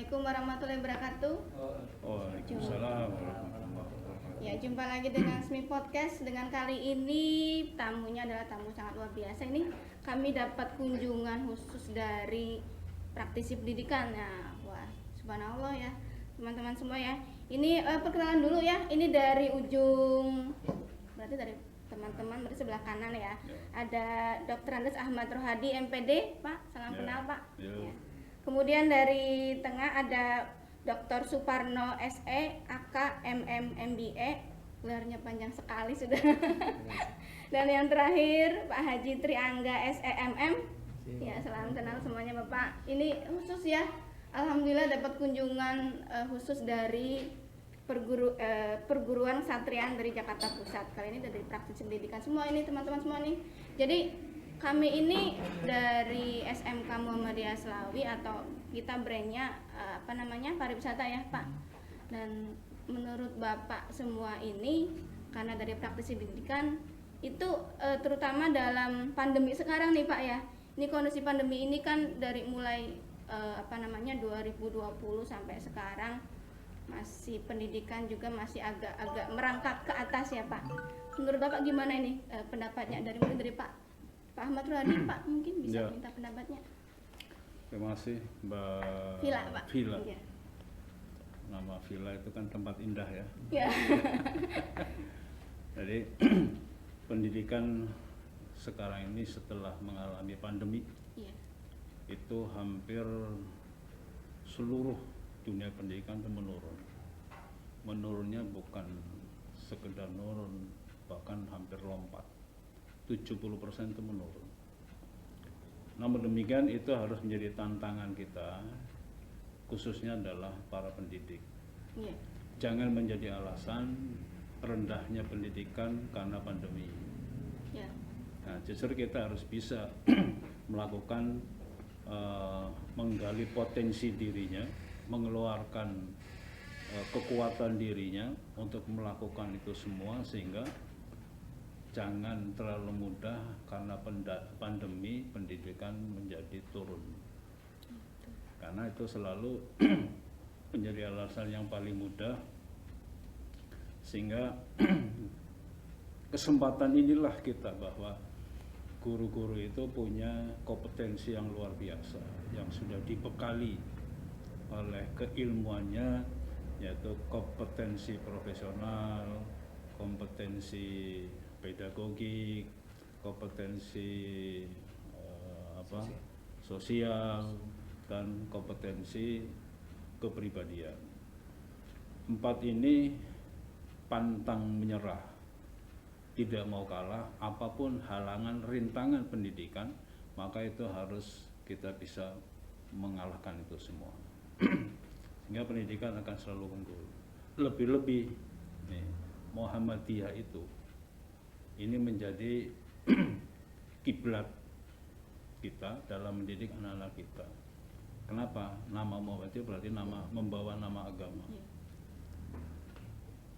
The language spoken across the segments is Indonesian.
Assalamualaikum warahmatullahi wabarakatuh. Waalaikumsalam warahmatullahi wabarakatuh. Ya, jumpa lagi dengan SMI Podcast. Dengan kali ini tamunya adalah tamu sangat luar biasa. Ini kami dapat kunjungan khusus dari praktisi pendidikan. Nah, wah, subhanallah ya, teman-teman semua ya. Ini perkenalan dulu ya. Ini dari ujung, berarti dari teman-teman berarti sebelah kanan ya. Ada Dr. Andes Ahmad Rohadi, MPD, Pak. Salam kenal, Pak. Ya. Kemudian dari tengah ada Dr. Suparno SE, AK, MM, MBA, gelarnya panjang sekali sudah. Dan yang terakhir Pak Haji Triangga SEMM. Ya, salam kenal semuanya Bapak. Ini khusus ya, alhamdulillah dapat kunjungan khusus dari perguruan Satrian dari Jakarta Pusat. Kali ini dari praktisi pendidikan semua ini teman-teman semua nih. Jadi kami ini dari SMK Muhammadiyah Slawi atau kita brandnya pariwisata ya Pak. Dan menurut Bapak semua ini karena dari praktisi pendidikan itu terutama dalam pandemi sekarang nih Pak ya. Ini kondisi pandemi ini kan dari mulai 2020 sampai sekarang masih pendidikan juga masih agak merangkak ke atas ya Pak. Menurut Bapak gimana ini pendapatnya dari Pak Ahmad Rohadi, Pak, mungkin bisa minta pendapatnya. Terima kasih Mbak Villa, Pak. Villa. Ya. Nama Villa itu kan tempat indah ya. Ya. Jadi pendidikan sekarang ini setelah mengalami pandemi, Ya. itu hampir seluruh dunia pendidikan itu menurun. Menurunnya bukan sekedar menurun, bahkan hampir lompat. 70% itu menurun. Namun demikian itu harus menjadi tantangan kita, khususnya adalah para pendidik. Ya. Jangan menjadi alasan rendahnya pendidikan karena pandemi. Ya. Nah, justru kita harus bisa melakukan menggali potensi dirinya, mengeluarkan kekuatan dirinya untuk melakukan itu semua sehingga jangan terlalu mudah karena pandemi pendidikan menjadi turun. Karena itu selalu menjadi alasan yang paling mudah sehingga kesempatan inilah kita bahwa guru-guru itu punya kompetensi yang luar biasa yang sudah dibekali oleh keilmuannya, yaitu kompetensi profesional, kompetensi pedagogik, kompetensi sosial, dan kompetensi kepribadian. 4 ini pantang menyerah, tidak mau kalah apapun halangan rintangan pendidikan, maka itu harus kita bisa mengalahkan itu semua. Sehingga pendidikan akan selalu unggul. Lebih-lebih nih, Muhammadiyah itu ini menjadi kiblat kita dalam mendidik anak-anak kita. Kenapa? Nama Muhammadiyah berarti membawa nama agama.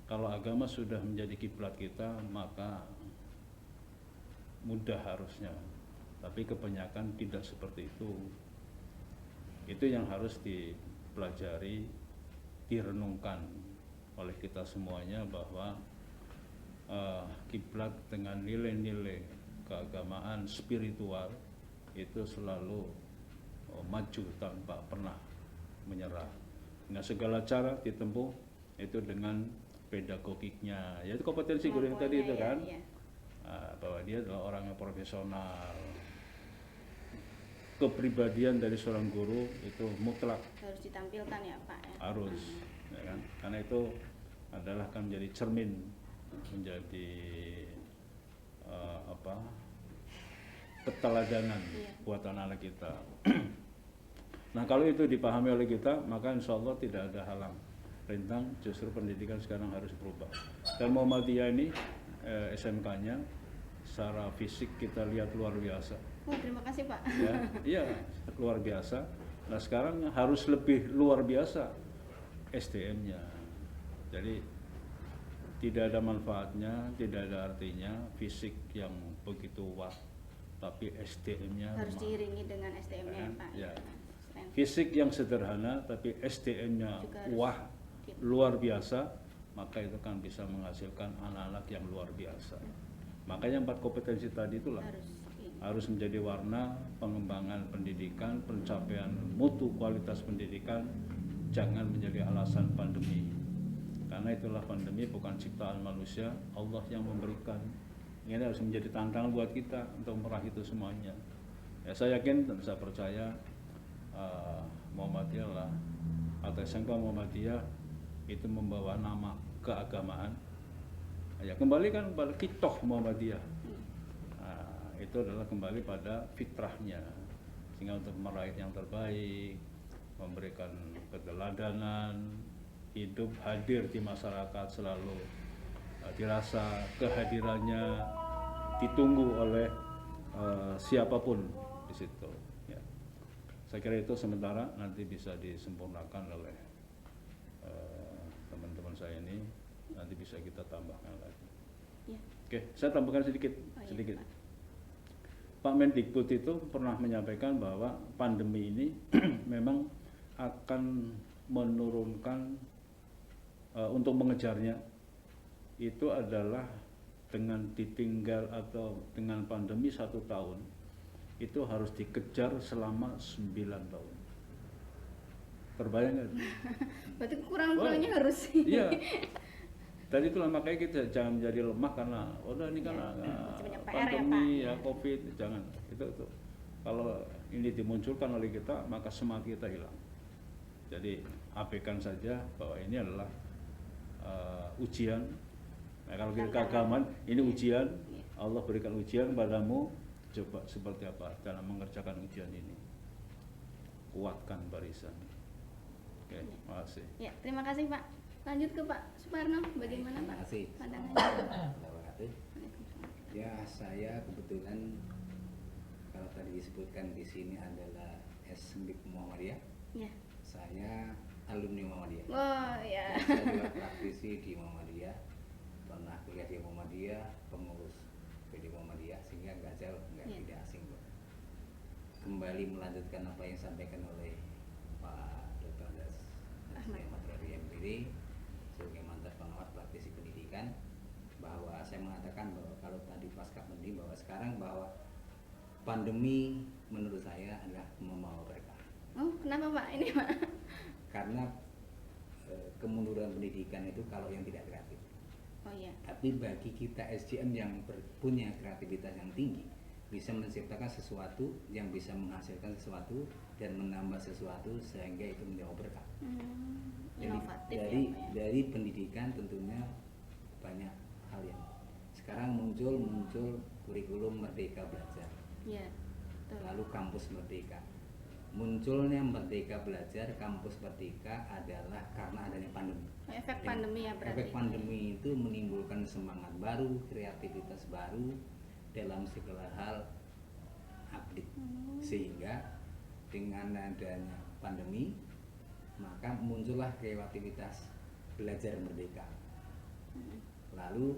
Kalau agama sudah menjadi kiblat kita, maka mudah harusnya. Tapi kebanyakan tidak seperti itu. Itu yang harus dipelajari, direnungkan oleh kita semuanya bahwa kiblat dengan nilai-nilai keagamaan spiritual itu selalu maju tanpa pernah menyerah. Nah, segala cara ditempuh itu dengan pedagogiknya, yaitu kompetensi guru yang tadi itu kan, ya. Bahwa dia adalah orang yang profesional. Kepribadian dari seorang guru itu mutlak Harus ditampilkan ya Pak ya. Harus, ya kan? Karena itu adalah kan menjadi cermin, menjadi keteladanan buat anak-anak kita. Nah, kalau itu dipahami oleh kita, maka insya Allah tidak ada halang rintang, justru pendidikan sekarang harus berubah. Dan Muhammadiyah ini SMK-nya secara fisik kita lihat luar biasa. Oh, terima kasih Pak. Iya, luar biasa. Nah, sekarang harus lebih luar biasa SDM-nya. Jadi tidak ada manfaatnya, tidak ada artinya fisik yang begitu wah, tapi SDM-nya harus diiringi dengan SDM-nya kan? Pak. Ya. fisik yang sederhana tapi SDM-nya Juga harus wah gitu. luar biasa, maka itu kan bisa menghasilkan anak-anak yang luar biasa. Makanya 4 kompetensi tadi itulah harus menjadi warna pengembangan pendidikan, pencapaian mutu kualitas pendidikan, jangan menjadi alasan pandemi. Karena itulah pandemi bukan ciptaan manusia, Allah yang memberikan. Ini harus menjadi tantangan buat kita untuk meraih itu semuanya. Ya, saya yakin dan saya percaya Muhammadiyah lah atau SMK Muhammadiyah itu membawa nama keagamaan. Ya kembali kan pada kitoh Muhammadiyah. Itu adalah kembali pada fitrahnya, sehingga untuk meraih yang terbaik, memberikan keteladanan, hidup hadir di masyarakat selalu dirasa kehadirannya ditunggu oleh siapapun di situ. Ya. Saya kira itu sementara, nanti bisa disempurnakan oleh teman-teman saya ini, nanti bisa kita tambahkan lagi. Ya. Oke, saya tambahkan sedikit. Pak. Pak Mendikbud itu pernah menyampaikan bahwa pandemi ini memang akan menurunkan untuk mengejarnya itu adalah dengan ditinggal atau dengan pandemi 1 tahun itu harus dikejar selama 9 tahun. Terbayang nggak? Berarti kurang-kurangnya harus sih. Iya. Tadi itulah makanya kita jangan menjadi lemah karena udah ini kan pandemi ya COVID, jangan itu. Kalau ini dimunculkan oleh kita maka semangat kita hilang. Jadi abaikan saja bahwa ini adalah ujian. Nah, kalau kita keagamaan ini ujian, Allah berikan ujian kepadamu, coba seperti apa dalam mengerjakan ujian ini. Kuatkan barisan. Oke, terima kasih. Ya, terima kasih Pak. Lanjut ke Pak Suparno, bagaimana Pak pandangannya? Ya, saya kebetulan kalau tadi disebutkan di sini adalah SMBIK Muhammadiyah. Ya. Saya alumni Muhammadiyah. Oh ya. Saya juga praktisi di Muhammadiyah, pernah kuliah di Muhammadiyah, pengurus PD Muhammadiyah, sehingga nggak jauh, tidak asing. Kembali melanjutkan apa yang disampaikan oleh Pak Dr. Ahmad Rori MPD sebagai mantan pengawas praktisi pendidikan, bahwa saya mengatakan bahwa kalau tadi pasca pandemi, bahwa sekarang bahwa pandemi menurut saya adalah membawa berkah. Oh, kenapa Pak ini Pak? Karena kemunduran pendidikan itu kalau yang tidak kreatif. Oh iya. Tapi bagi kita SDM yang punya kreativitas yang tinggi, bisa menciptakan sesuatu yang bisa menghasilkan sesuatu dan menambah sesuatu sehingga itu menjadi berkah. Inovatif Jadi ya, dari pendidikan tentunya banyak hal yang sekarang muncul kurikulum Merdeka Belajar. Iya. Betul. Lalu kampus Merdeka. Munculnya Merdeka Belajar, kampus Merdeka adalah karena adanya pandemi. Efek pandemi ya berarti. Efek pandemi itu menimbulkan semangat baru, kreativitas baru dalam segala hal update. Sehingga dengan adanya pandemi, maka muncullah kreativitas belajar merdeka. Lalu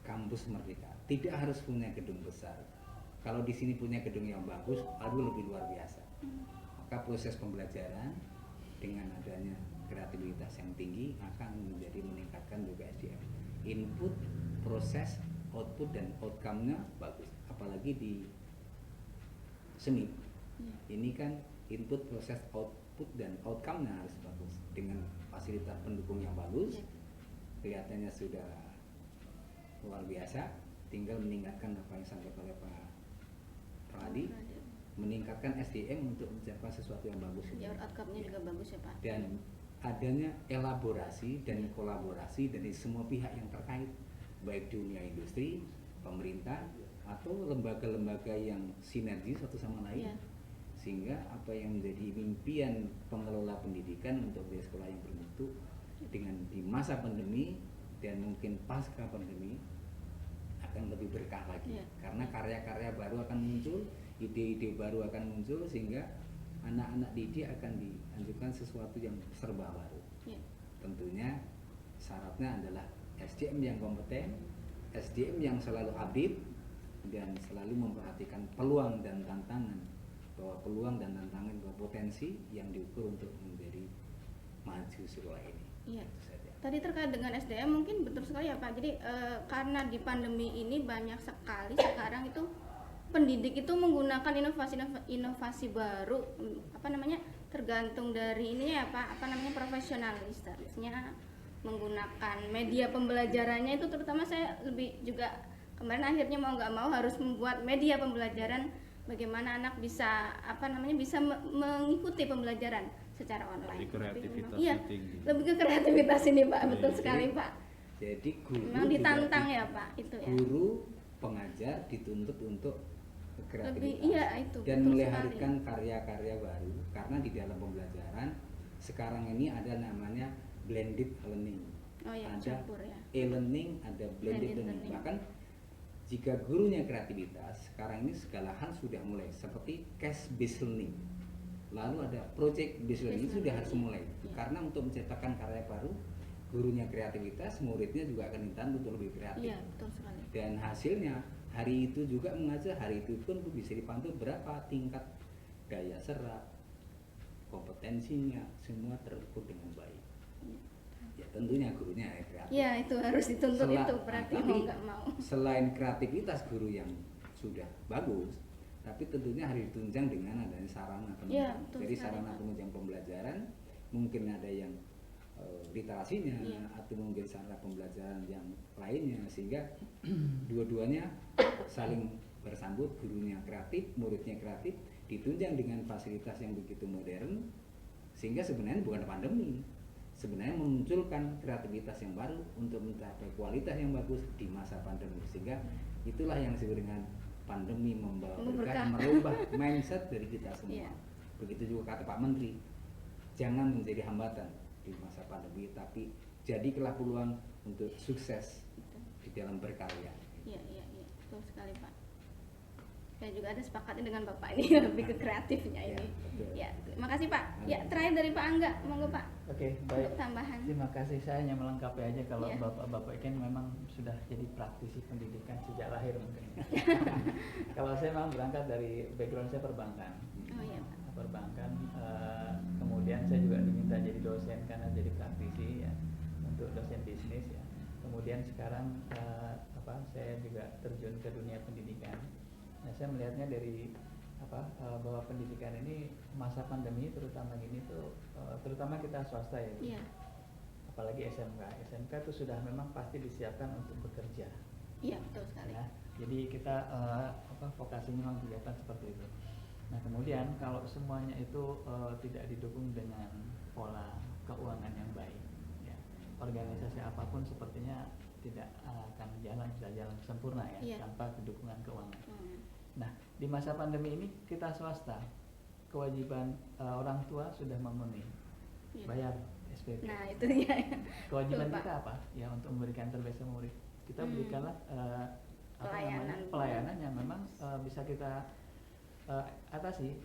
kampus Merdeka tidak harus punya gedung besar. Kalau di sini punya gedung yang bagus, lalu lebih luar biasa. Maka proses pembelajaran dengan adanya kreativitas yang tinggi akan menjadi meningkatkan juga SDM. Input, proses, output dan outcome-nya bagus. Apalagi di seni. Ini kan input, proses, output dan outcome-nya harus bagus. Dengan fasilitas pendukung yang bagus, kelihatannya sudah luar biasa. Tinggal meningkatkan apa yang disampaikan oleh Pak Pradi, meningkatkan SDM untuk mencapai sesuatu yang bagus. Ya, outcome-nya juga bagus ya Pak. Dan adanya elaborasi dan kolaborasi dari semua pihak yang terkait, baik dunia industri, pemerintah, atau lembaga-lembaga yang sinergi satu sama lain. Sehingga apa yang menjadi impian pengelola pendidikan untuk di sekolah yang bermutu dengan di masa pandemi dan mungkin pasca pandemi akan lebih berkah lagi. Karena karya-karya baru akan muncul, ide-ide baru akan muncul, sehingga anak-anak didik akan dianjurkan sesuatu yang serba baru. Tentunya syaratnya adalah SDM yang kompeten, SDM yang selalu update dan selalu memperhatikan peluang dan tantangan bahwa peluang dan tantangan, bahwa potensi yang diukur untuk menjadi maju sekolah ini. Iya. Itu saja. Tadi terkait dengan SDM mungkin betul sekali ya Pak. Jadi karena di pandemi ini banyak sekali sekarang itu pendidik itu menggunakan inovasi baru, tergantung dari ini ya Pak, profesionalisnya menggunakan media pembelajarannya itu, terutama saya lebih juga kemarin akhirnya mau nggak mau harus membuat media pembelajaran bagaimana anak bisa bisa mengikuti pembelajaran secara online. Jadi kreativitasnya Iya, tinggi. lebih ke kreativitas ini Pak, betul Iya. sekali Pak. Jadi guru Memang juga ditantang ya Pak itu ya. Guru pengajar dituntut untuk kreativitas Lebih iya itu dan betul melahirkan sekali. karya-karya baru, karena di dalam pembelajaran sekarang ini ada namanya blended learning. Oh ya, ada campur ya. e-learning, ada blended learning. Bahkan jika gurunya kreativitas, sekarang ini segala hal sudah mulai seperti case based learning. Lalu ada project based learning, sudah harus mulai. Ya. Karena untuk menciptakan karya baru, gurunya kreativitas, muridnya juga akan dituntut untuk lebih kreatif. Iya, betul sekali. Dan hasilnya hari itu juga mengajar, hari itu pun bisa dipantau berapa tingkat daya serap, kompetensinya, semua terukur dengan baik. Ya tentunya gurunya kreatif. Iya, itu harus dituntut itu berarti tapi mau nggak mau. selain kreativitas guru yang sudah bagus, tapi tentunya harus ditunjang dengan adanya sarana penunjang. Iya, betul Jadi sekali, sarana Pak. penunjang pembelajaran mungkin ada yang literasinya, Iya. atau mungkin sarana pembelajaran yang lainnya, sehingga dua-duanya saling bersambut, gurunya kreatif, muridnya kreatif, ditunjang dengan fasilitas yang begitu modern, sehingga sebenarnya bukan pandemi, sebenarnya memunculkan kreativitas yang baru untuk mencapai kualitas yang bagus di masa pandemi, sehingga itulah yang disebut dengan pandemi membawa berkah, merubah mindset dari kita semua. Iya. Begitu juga kata Pak Menteri, jangan menjadi hambatan di masa pandemi, tapi jadilah peluang untuk sukses di dalam berkarya. Iya, betul sekali Pak. Saya juga ada sepakatnya dengan Bapak ini lebih ke kreatifnya Ya, ini. betul. Ya, terima kasih Pak. Ya, terakhir dari Pak Angga, monggo Pak. Oke, Untuk baik. tambahan. Terima kasih, saya hanya melengkapi aja kalau Iya. bapak-bapak kan memang sudah jadi praktisi pendidikan sejak lahir mungkin. Kalau saya memang berangkat dari background saya perbankan. Oh iya Pak. Perbankan, kemudian saya juga diminta jadi dosen karena jadi praktisi ya, untuk dosen bisnis ya. Kemudian sekarang saya juga terjun ke dunia pendidikan. Nah, saya melihatnya dari bahwa pendidikan ini masa pandemi terutama gini tuh, terutama kita swasta ya, Iya. apalagi SMK itu sudah memang pasti disiapkan untuk bekerja. Iya, betul sekali. Ya, jadi kita vokasinya memang kegiatan seperti itu. Nah, kemudian kalau semuanya itu tidak didukung dengan pola keuangan yang baik, ya, organisasi apapun sepertinya tidak akan bisa jalan sempurna ya, Iya. tanpa dukungan keuangan. Hmm. Nah, di masa pandemi ini kita swasta, kewajiban orang tua sudah memenuhi, Iya. bayar SPP. Nah, itu dia. Kewajiban Betul, kita apa? Ya, untuk memberikan terbaik sama murid. Kita berikanlah pelayanan yang memang bisa kita atasi.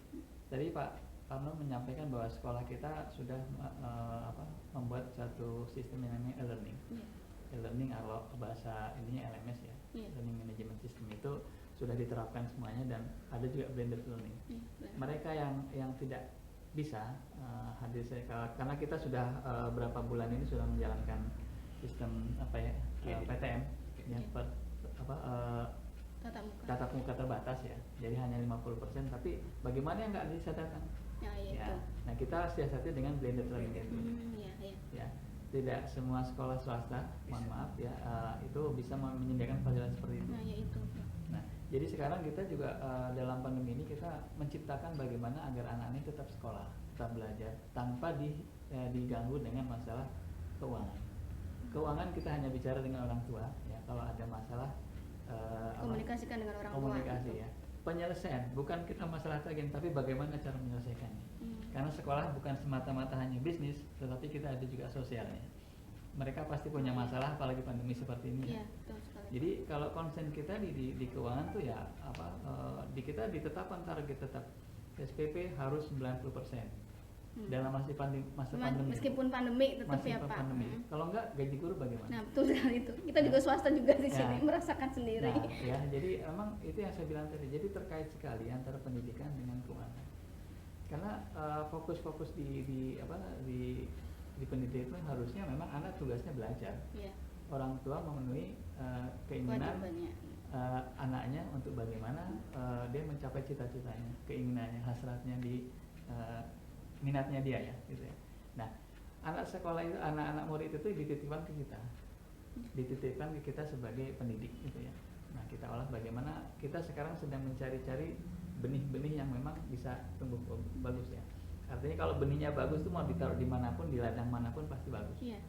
Tadi Pak Parno menyampaikan bahwa sekolah kita sudah membuat satu sistem yang namanya e-learning. Iya. E-learning kalau bahasa ininya LMS ya, Iya. Learning Management System itu sudah diterapkan semuanya, dan ada juga blended learning. Iya, benar. Mereka yang tidak bisa hadir karena kita sudah berapa bulan ini sudah menjalankan sistem PTM ya, tatap muka terbatas ya, jadi hanya 50%, tapi bagaimana yang nggak bisa datang Nah, iya ya. itu. Nah, kita siasatnya dengan blended learning itu Iya, iya. ya, tidak semua sekolah swasta, mohon maaf ya, itu bisa menyediakan fasilitas seperti itu. Nah, ya itu. Nah, jadi sekarang kita juga dalam pandemi ini kita menciptakan bagaimana agar anak ini tetap sekolah, tetap belajar tanpa diganggu dengan masalah keuangan. Keuangan kita hanya bicara dengan orang tua ya, kalau ada masalah Komunikasikan dengan orang tua. komunikasi ya. Penyelesaian bukan kita masalah tagihan, tapi bagaimana cara menyelesaikannya. Karena sekolah bukan semata-mata hanya bisnis, tetapi kita ada juga sosialnya. Mereka pasti punya masalah, apalagi pandemi seperti ini. Iya, betul sekali. Jadi kalau konsen kita di keuangan tuh ya kita ditetapkan target tetap SPP harus 90%. dalam masa pandemi. Meskipun pandemi tetap ya Pak. Pandemi. Kalau enggak gaji guru bagaimana? Nah betul sekali itu. Kita juga swasta juga di sini Ya. merasakan sendiri. Nah, ya, jadi emang itu yang saya bilang tadi. Jadi terkait sekali antara pendidikan dengan keuangan. Karena fokus-fokus di pendidikan harusnya memang anak tugasnya belajar. Iya. Orang tua memenuhi keinginan Kewajibannya. anaknya untuk bagaimana dia mencapai cita-citanya, keinginannya, hasratnya di minatnya dia ya, gitu ya. Nah, anak sekolah itu, anak-anak murid itu dititipkan ke kita sebagai pendidik, gitu ya. Nah, kita olah bagaimana kita sekarang sedang mencari-cari benih-benih yang memang bisa tumbuh bagus ya. Artinya kalau benihnya bagus itu mau ditaruh dimanapun, di ladang manapun pasti bagus. Iya.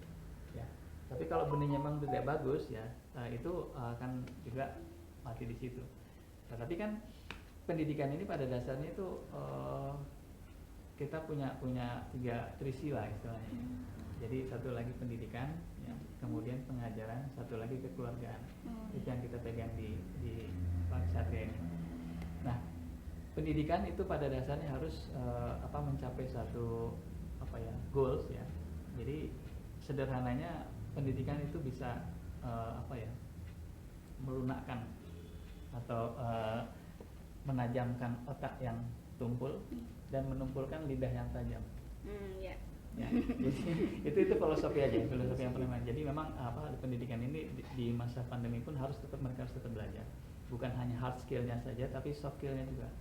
Ya. Tapi kalau benihnya memang tidak bagus ya, itu akan juga mati di situ. Nah, tapi kan pendidikan ini pada dasarnya itu kita punya 3 trisila istilahnya. Jadi satu lagi pendidikan, ya, kemudian pengajaran, satu lagi kekeluargaan. Itu yang kita pegang di Pak Satria ini. Nah, pendidikan itu pada dasarnya harus mencapai satu goals ya. Jadi sederhananya pendidikan itu bisa melunakkan atau menajamkan otak yang tumpul dan menumpulkan lidah yang tajam. Ya. Ya, jadi itu filosofi aja, filosofi yang pertama. Jadi memang pendidikan ini di masa pandemi pun mereka harus tetap belajar. Bukan hanya hard skill-nya saja, tapi soft skill-nya juga.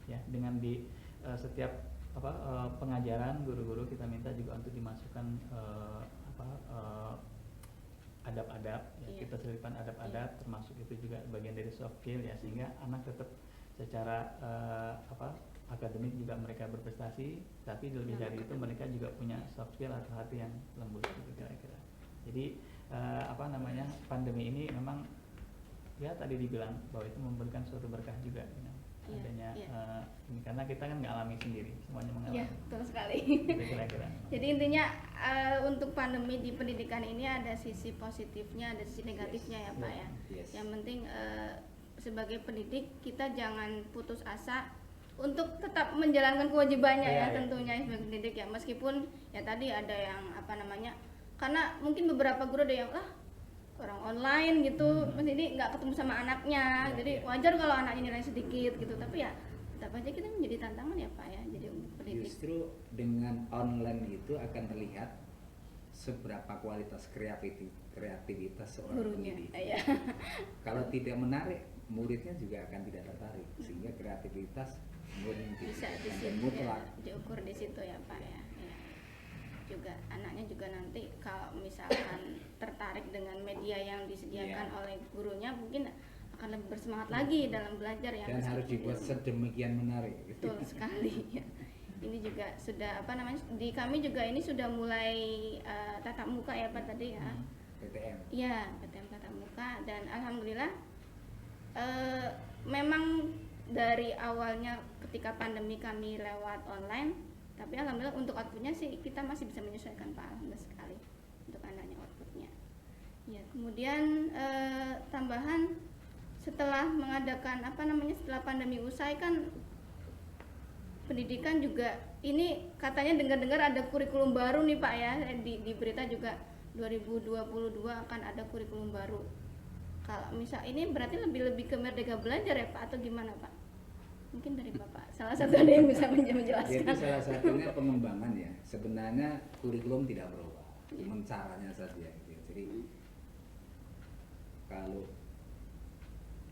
Ya, dengan di setiap pengajaran guru-guru kita minta juga untuk dimasukkan adab-adab. Ya, kita selipkan adab-adab, termasuk itu juga bagian dari soft skill ya, sehingga anak tetap secara akademik juga mereka berprestasi, tapi lebih dari itu mereka juga punya soft skill atau hati yang lembut gitu kira-kira. Jadi pandemi ini memang ya tadi dibilang bahwa itu memberikan suatu berkah juga adanya ini, karena kita kan nggak alami sendiri, semuanya mengalami. Iya, betul sekali. Gitu kira-kira. Jadi intinya untuk pandemi di pendidikan ini ada sisi positifnya, ada sisi negatifnya ya Pak ya. Yes. Yang penting sebagai pendidik kita jangan putus asa untuk tetap menjalankan kewajibannya ya tentunya sebagai pendidik ya, meskipun ya tadi ada yang karena mungkin beberapa guru ada yang orang online gitu, jadi nggak ketemu sama anaknya, jadi wajar kalau anaknya nilai sedikit gitu, tapi ya tetap aja kita menjadi tantangan ya Pak ya, jadi untuk pendidik. Justru dengan online itu akan terlihat seberapa kualitas kreativitas seorang Gurunya, pendidik. iya. Kalau tidak menarik, muridnya juga akan tidak tertarik, sehingga kreativitas Bisa di sampai situ mutlak. ya, diukur di situ ya Pak ya. Ya. Juga anaknya juga nanti kalau misalkan tertarik dengan media yang disediakan oleh gurunya, mungkin akan lebih bersemangat lagi dalam belajar ya. Dan harus dibuat sedemikian menarik. Betul sekali ya. Ini juga sudah di kami juga ini sudah mulai tatap muka ya Pak tadi ya. PTM. Iya, PTM tatap muka, dan alhamdulillah memang dari awalnya ketika pandemi kami lewat online, tapi alhamdulillah untuk outputnya sih kita masih bisa menyesuaikan Pak, alhamdulillah sekali untuk anaknya outputnya. Ya, kemudian tambahan setelah mengadakan setelah pandemi usai kan pendidikan juga ini katanya dengar-dengar ada kurikulum baru nih Pak ya, di berita juga 2022 akan ada kurikulum baru. Kalau misal ini berarti lebih ke merdeka belajar ya Pak, atau gimana Pak? Mungkin dari Bapak salah satu ada yang bisa menjelaskan. Jadi salah satunya pengembangan ya. Sebenarnya kurikulum tidak berubah, cuma caranya saja. Gitu. Jadi kalau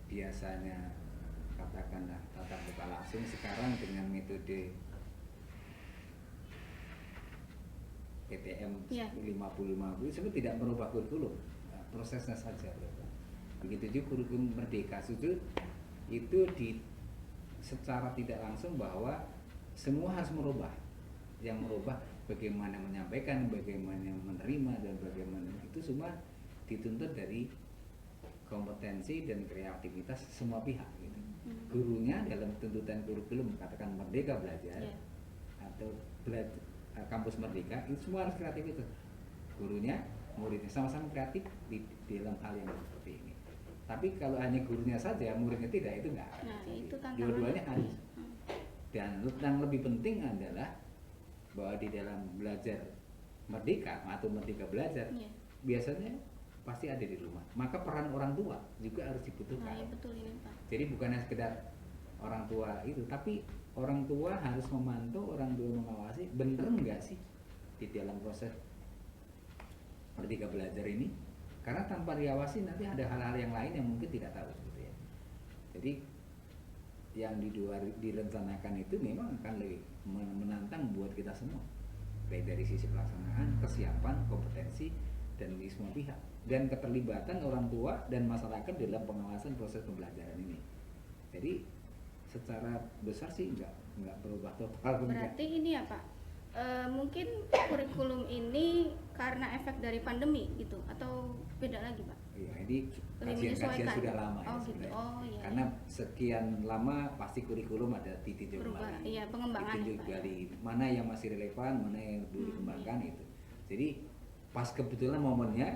biasanya katakanlah tatap muka langsung, sekarang dengan metode PTM 50-50 sebenarnya tidak merubah kurikulum, prosesnya saja berubah. Begitu juga kurikulum Merdeka itu secara tidak langsung bahwa semua harus merubah. Yang merubah bagaimana menyampaikan, bagaimana menerima, dan bagaimana itu semua dituntut dari kompetensi dan kreativitas semua pihak gitu. Gurunya dalam tuntutan kurikulum katakan Merdeka Belajar atau Kampus Merdeka, itu semua harus kreativitas. Gurunya, muridnya sama-sama kreatif di dalam hal yang seperti ini. Tapi kalau hanya gurunya saja, muridnya tidak, itu enggak. Nah, itu tantangannya. Dua-duanya harus. Dan yang lebih penting adalah bahwa di dalam belajar merdeka atau merdeka belajar Iya. biasanya pasti ada di rumah. Maka peran orang tua juga harus Nah, dibutuhkan. iya betul ini Pak. Jadi bukannya sekedar orang tua itu, tapi orang tua harus memantau, orang tua mengawasi bener nggak sih di dalam proses merdeka belajar ini. Karena tanpa diawasi nanti ada hal-hal yang lain yang mungkin tidak tahu gitu ya. Jadi yang direncanakan itu memang akan lebih menantang buat kita semua, baik dari sisi pelaksanaan, kesiapan, kompetensi, dan di semua pihak, dan keterlibatan orang tua dan masyarakat dalam pengawasan proses pembelajaran ini. Jadi secara besar sih nggak berubah total. Berarti ini ya Pak, mungkin kurikulum ini karena efek dari pandemi gitu atau beda lagi Pak? Iya, ini Lebih kajian-kajian menyesuaikan. sudah lama ya Oh, gitu. sebenarnya. Oh, iya, Karena iya. sekian lama pasti kurikulum ada ditinjau Berubah, kembali. iya, pengembangan ya, Ditinjau Pak, kembali mana yang masih relevan, mana yang perlu dikembangkan itu. Jadi pas kebetulan momennya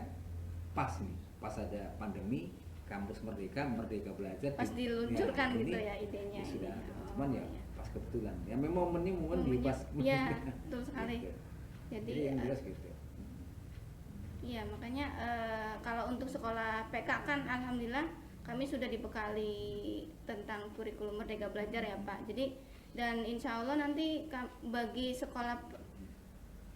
pas nih, pas ada pandemi, kampus merdeka belajar Pas diluncurkan ini gitu ya idenya sudah ini. ada. Oh, Cuman ya iya. pas kebetulan. Ya memang momennya momen di Momennya, pas. iya, betul sekali. Gitu. Jadi, Jadi yang jelas gitu. iya makanya kalau untuk sekolah PK kan alhamdulillah kami sudah dibekali tentang kurikulum Merdeka Belajar ya Pak. Jadi dan insya Allah nanti bagi sekolah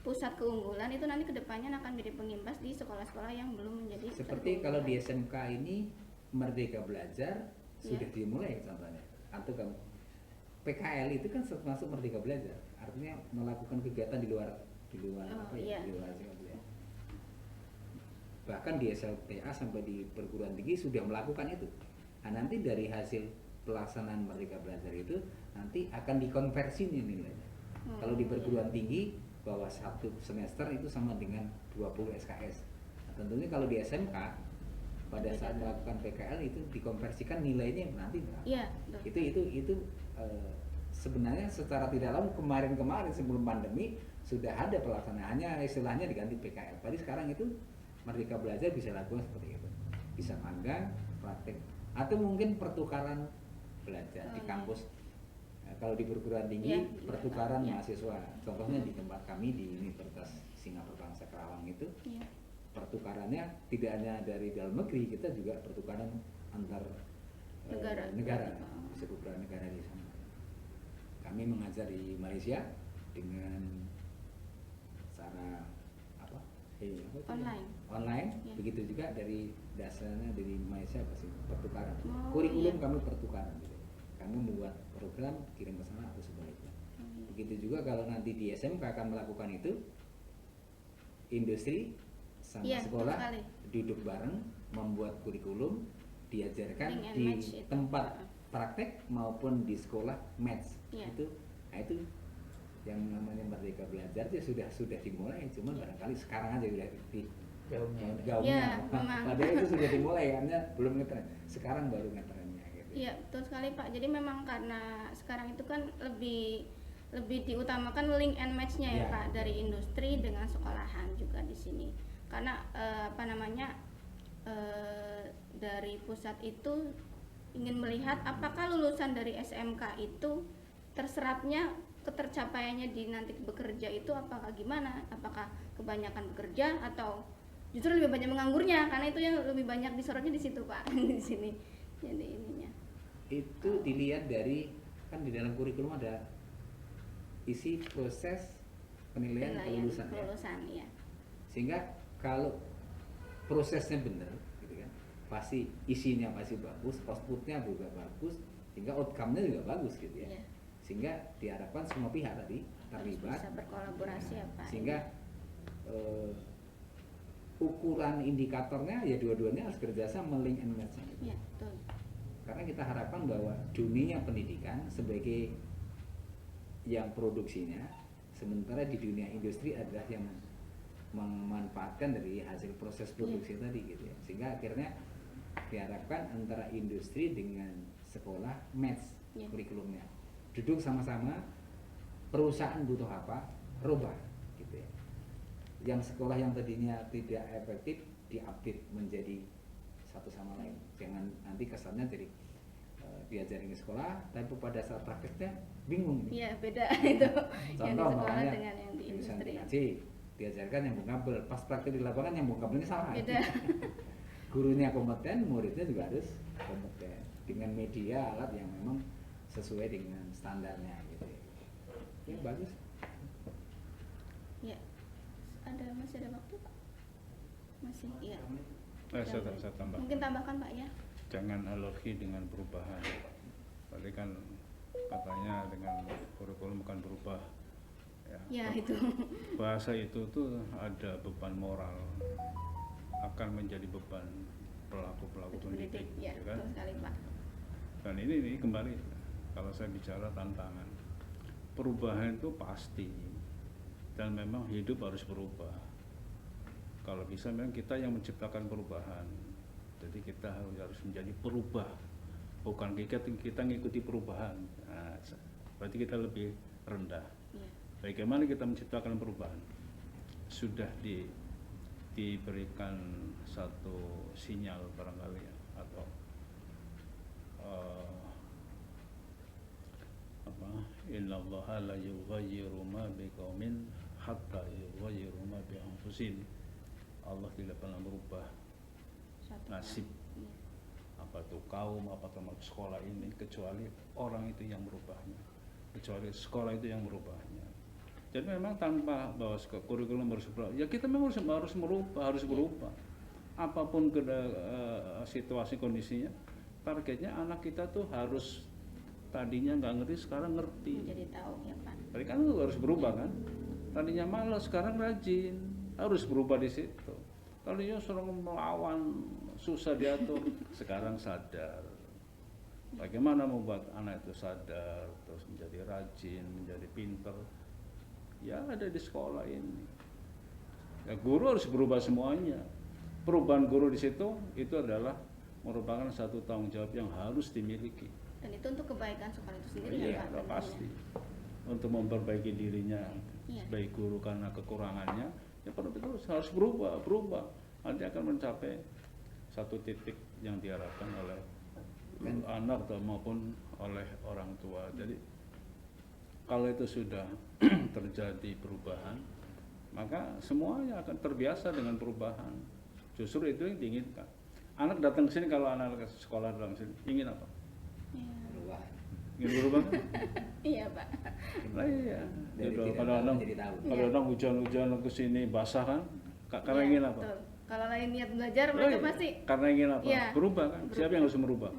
pusat keunggulan itu nanti kedepannya akan menjadi pengimbas di sekolah-sekolah yang belum menjadi Seperti kalau di SMK ini Merdeka Belajar sudah Iya. dimulai contohnya. Atau kamu PKL itu kan termasuk Merdeka Belajar. Artinya melakukan kegiatan di luar Oh, apa ya? iya. Di luar sekolah. Bahkan di SLTA sampai di perguruan tinggi sudah melakukan itu. Nah, nanti dari hasil pelaksanaan Merdeka Belajar itu nanti akan dikonversi nih nilainya. Kalau di perguruan tinggi bahwa satu semester itu sama dengan 20 SKS. Nah, tentunya kalau di SMK pada saat melakukan PKL itu dikonversikan nilainya nanti berapa? Iya, betul. Itu sebenarnya secara tidak langsung kemarin sebelum pandemi sudah ada pelaksanaannya, istilahnya diganti PKL. Tapi sekarang itu Merdeka Belajar bisa lakukan seperti itu, bisa magang, praktek, atau mungkin pertukaran belajar di kampus. Nah, kalau di perguruan tinggi Iya, iya, pertukaran iya. mahasiswa, contohnya di tempat kami di Universitas Singapura Bangsa Kerawang itu Iya. pertukarannya tidak hanya dari dalam negeri, kita juga pertukaran antar negara, Oh. bisa beberapa negara di sana. Kami mengajar di Malaysia dengan cara apa? Apa itu? Online. Ya. Begitu juga dari dasarnya dari Malaysia pasti pertukaran. Oh, Kurikulum iya. kami pertukaran gitu. Kami membuat program kirim ke sana atau sebaliknya. Begitu juga kalau nanti di SMK akan melakukan itu, industri sama Iya, betul sekolah sekali. duduk bareng membuat kurikulum, diajarkan Link and di match itu. tempat praktek maupun di sekolah match. Iya. Itu yang namanya Merdeka Belajar ya sudah dimulai, cuman Iya. barangkali sekarang aja udah di Gaungnya. gaungnya. Iya, memang. Padahal itu sudah dimulai karena belum ngetren. Sekarang baru ngetrennya gitu. Iya, betul sekali Pak. Jadi memang karena sekarang itu kan lebih diutamakan link and match-nya ya Iya. Pak, dari industri dengan sekolahan juga di sini. Karena dari pusat itu ingin melihat apakah lulusan dari SMK itu terserapnya ketercapaiannya di nanti bekerja itu apakah gimana? Apakah kebanyakan bekerja atau justru lebih banyak menganggurnya? Karena itu yang lebih banyak disorotnya di situ Pak, di sini. Jadi ininya. Itu dilihat dari kan di dalam kurikulum ada isi proses penilaian kelulusan ya. Kelulusan, iya. Sehingga kalau prosesnya benar gitu kan, pasti isinya pasti bagus, outputnya juga bagus, sehingga outcome-nya juga bagus gitu ya. Iya. Sehingga diharapkan semua pihak tadi terlibat, Bisa berkolaborasi ya Pak. sehingga ukuran indikatornya ya dua-duanya harus kerjasama link and match gitu. Iya, betul. Karena kita harapkan bahwa dunia pendidikan sebagai yang produksinya, sementara di dunia industri adalah yang memanfaatkan dari hasil proses produksi tadi gitu ya. Sehingga akhirnya diharapkan antara industri dengan sekolah match Iya. kurikulumnya. Duduk sama-sama, perusahaan butuh apa, rubah gitu ya. Yang sekolah yang tadinya tidak efektif diupdate menjadi satu sama lain. Jangan nanti kesannya jadi diajarin ke sekolah, tapi pada saat prakteknya bingung. Iya, beda itu yang di Contoh sekolah makanya dengan yang di jurusan industri. ngaji diajarkan nyambung kabel, pas praktek di lapangan nyambung kabelnya salah. Beda. Gurunya kompeten, muridnya juga harus kompeten dengan media alat yang memang sesuai dengan standarnya gitu. Ya bagus. Ya. Masih ada waktu, Pak? Masih, iya. Saya tambah. Mungkin tambahkan, Pak, ya. Jangan alergi dengan perubahan. Tadi kan katanya dengan kurikulum bukan berubah. Ya, itu. Bahasa itu tuh ada beban moral, akan menjadi beban pelaku-pelaku pendidik, Ya, ya kan? betul sekali, Pak. Dan ini kembali kalau saya bicara tantangan, perubahan itu pasti dan memang hidup harus berubah. Kalau bisa memang kita yang menciptakan perubahan, jadi kita harus menjadi perubah, bukan kita ngikuti perubahan. Nah, berarti kita lebih rendah. Ya. Bagaimana kita menciptakan perubahan? Sudah diberikan satu sinyal barangkali ya, atau innallaha la yughayyiru ma biqaumin hatta yughayyiru ma bi anfusihim. Allah tidak pernah merubah Satu nasib hal. Ya. apa tuh kaum, apa teman sekolah ini, kecuali orang itu yang merubahnya, kecuali sekolah itu yang merubahnya. Jadi memang tanpa bahwa kurikulum harus berubah, ya kita memang harus berubah. Apapun situasi kondisinya, targetnya anak kita tuh harus tadinya nggak ngerti sekarang ngerti. Jadi tahu ya, Pak. Tadi kan lu harus berubah kan? Tadinya malas sekarang rajin, harus berubah di situ. Tadinya sering melawan, susah diatur, sekarang sadar. Bagaimana membuat anak itu sadar, terus menjadi rajin, menjadi pinter? Ya ada di sekolah ini. Ya, guru harus berubah semuanya. Perubahan guru di situ itu adalah merupakan satu tanggung jawab yang harus dimiliki. Dan itu untuk kebaikan sekolah itu sendiri Iya, ya, Pak. udah tentunya. pasti. Untuk memperbaiki dirinya Iya. sebagai guru karena kekurangannya, ya terus harus berubah. Nanti akan mencapai satu titik yang diharapkan oleh anak maupun oleh orang tua. Jadi kalau itu sudah terjadi perubahan, maka semuanya akan terbiasa dengan perubahan. Justru itu yang diinginkan. Anak datang ke sini, kalau anak sekolah datang ke sini, ingin apa? Iya. Berubah. Ingin berubah? Iya, Pak. Nah iya. Dari Gitu. tidak Kalau tahu anak jadi tahu. kalau anak hujan-hujan ke sini basah kan, karena Iya, ingin apa? betul. Kalau lain niat belajar Oh, mereka iya. pasti Karena ingin apa? Iya. Berubah kan? Berubah. Siapa yang harus merubah?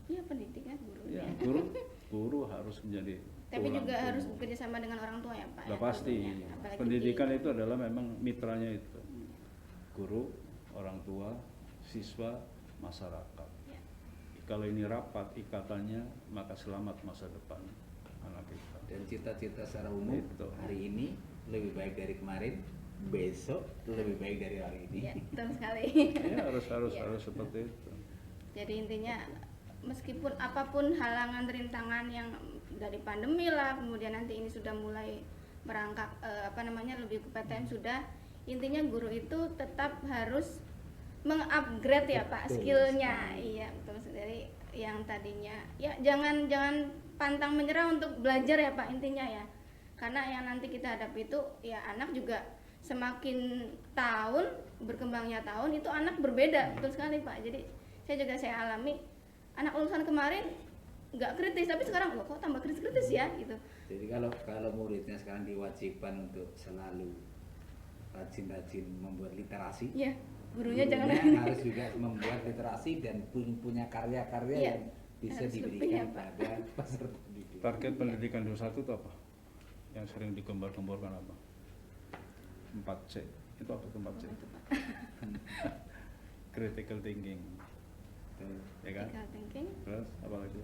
Iya, pendidikan guru. Ya, Ya. guru harus menjadi Tapi tulang juga harus punggung. bekerja sama dengan orang tua ya, Pak. Lah ya, pasti. tentunya. Apalagi Pendidikan di- itu adalah memang mitranya itu. Guru, orang tua, siswa, masyarakat. Ya. Kalau ini rapat ikatannya, maka selamat masa depan anak kita. Dan cita-cita secara umum Itu. hari ini lebih baik dari kemarin, besok lebih baik dari hari ini. Ya, betul sekali. Ya harus Ya. seperti itu. Jadi intinya meskipun apapun halangan rintangan yang dari pandemi lah, kemudian nanti ini sudah mulai merangkak lebih kompeten sudah, intinya guru itu tetap harus mengupgrade ya Pak Betul skillnya. sekali. Iya betul. Dari yang tadinya ya jangan pantang menyerah untuk belajar ya Pak intinya ya. Karena yang nanti kita hadapi itu ya anak juga semakin tahun berkembangnya tahun itu anak berbeda, betul sekali Pak. Jadi saya alami anak lulusan kemarin nggak kritis, tapi sekarang loh kok tambah kritis ya gitu. Jadi kalau muridnya sekarang diwajibkan untuk selalu rajin-rajin membuat literasi, Iya, gurunya jangan harus juga membuat literasi dan punya karya-karya Iya, yang bisa harus lebih diberikan ya, Pak. pada peserta didik. Target pendidikan 21 itu apa? Yang sering digembar-gemborkan apa? 4C. Itu apa tuh 4C? Itu, Pak. Critical thinking, Betul. ya kan? Critical thinking Terus apa lagi?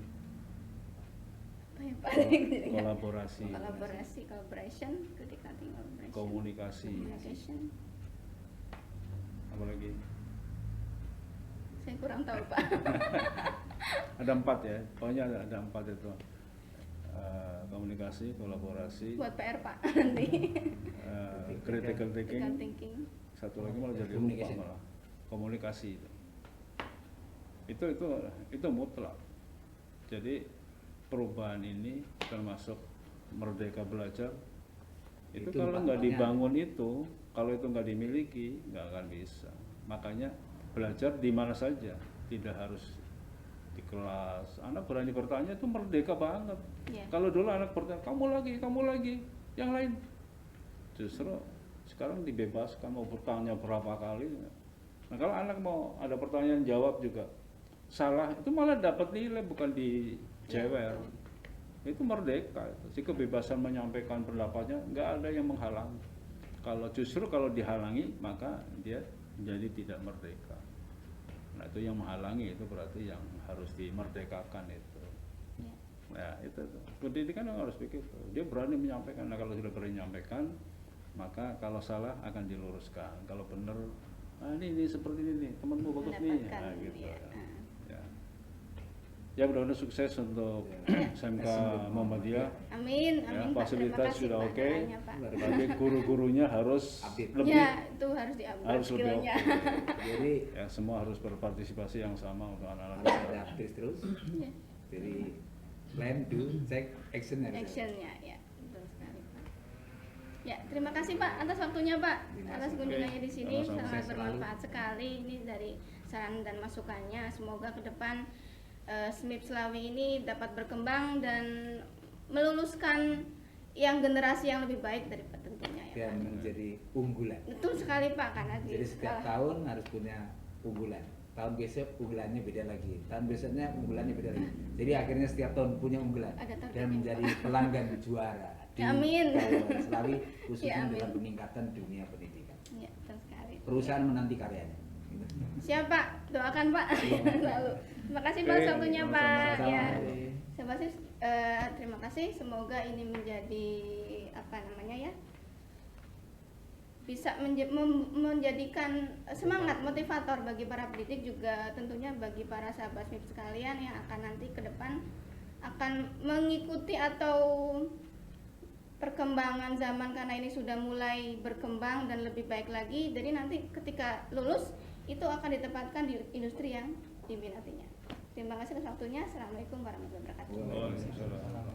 apa ya Pak? Kolaborasi, Collaboration, critical thinking, collaboration, komunikasi, communication. apa lagi? Saya kurang tahu Pak. Ada 4 ya, pokoknya ada 4 itu. Komunikasi, kolaborasi, Buat PR Pak nanti. critical Critical thinking, thinking. satu lagi malah jadi lupa Communication. malah. Komunikasi itu mutlak. Jadi perubahan ini termasuk Merdeka Belajar itu Itu kalau nggak pokoknya. dibangun itu, kalau itu nggak dimiliki nggak akan bisa. Makanya belajar di mana saja, tidak harus di kelas. Anak berani bertanya itu merdeka banget. Iya. Kalau dulu anak bertanya kamu lagi, yang lain. Justru sekarang dibebaskan mau bertanya berapa kali. Nah kalau anak mau ada pertanyaan jawab juga salah, itu malah dapat nilai, bukan dijewer. Itu merdeka, si kebebasan menyampaikan pendapatnya nggak ada yang menghalangi. Kalau dihalangi maka dia menjadi tidak merdeka. Nah itu yang menghalangi, itu berarti yang harus dimerdekakan itu. Iya. Nah itu tuh. Pendidikan harus begitu. Dia berani menyampaikan. Nah kalau sudah berani menyampaikan, maka kalau salah akan diluruskan. Kalau benar, ini seperti ini, temanmu bagus nih. Mendapatkan, Nah, gitu. iya. Ya. Ya mudah-mudahan sukses untuk SMK Muhammadiyah. Amin, Ya, amin Pak. fasilitas Terima kasih, sudah Pak, oke. doanya, Pak. Tapi guru-gurunya harus Update. lebih, Ya, itu harus diupgrade harus lebih skillnya. oke. Jadi Ya semua harus berpartisipasi yang sama untuk anak-anak. harus ada update terus. Iya. Jadi plan, do, check, action harus ada. Actionnya, ya, betul sekali Pak. Ya, terima kasih Pak atas waktunya Pak, Terima atas kasih. kunjungannya di sini, Sama-sama. sangat Sukses bermanfaat sekali. Ini dari saran dan masukannya. Semoga ke depan SMIP Selawi ini dapat berkembang dan meluluskan yang generasi yang lebih baik daripada tentunya ya Pak. Dan menjadi unggulan. Betul sekali Pak, karena di Jadi setiap sekolah- tahun harus punya unggulan. Tahun besok unggulannya beda lagi. Tahun besoknya unggulannya beda lagi. Jadi akhirnya setiap tahun punya unggulan Ada targetnya, dan menjadi pelanggan juara di Amin. Kabupaten Selawi khususnya Ya, amin. dalam peningkatan dunia pendidikan. Ya, betul sekali. Perusahaan menanti karyanya. Gitu. Siap Pak, doakan Pak. Selalu. Terima kasih Pak Oke, waktunya Pak. sama-sama. Ya. Oke. Terima kasih, terima kasih. Semoga ini menjadi apa namanya ya, bisa menjadikan semangat motivator bagi para pendidik, juga tentunya bagi para sahabat SMIP sekalian yang akan nanti ke depan akan mengikuti atau perkembangan zaman, karena ini sudah mulai berkembang dan lebih baik lagi. Jadi nanti ketika lulus itu akan ditempatkan di industri yang diminatinya. Terima kasih atas waktunya. Assalamualaikum warahmatullahi wabarakatuh. Waalaikumsalam.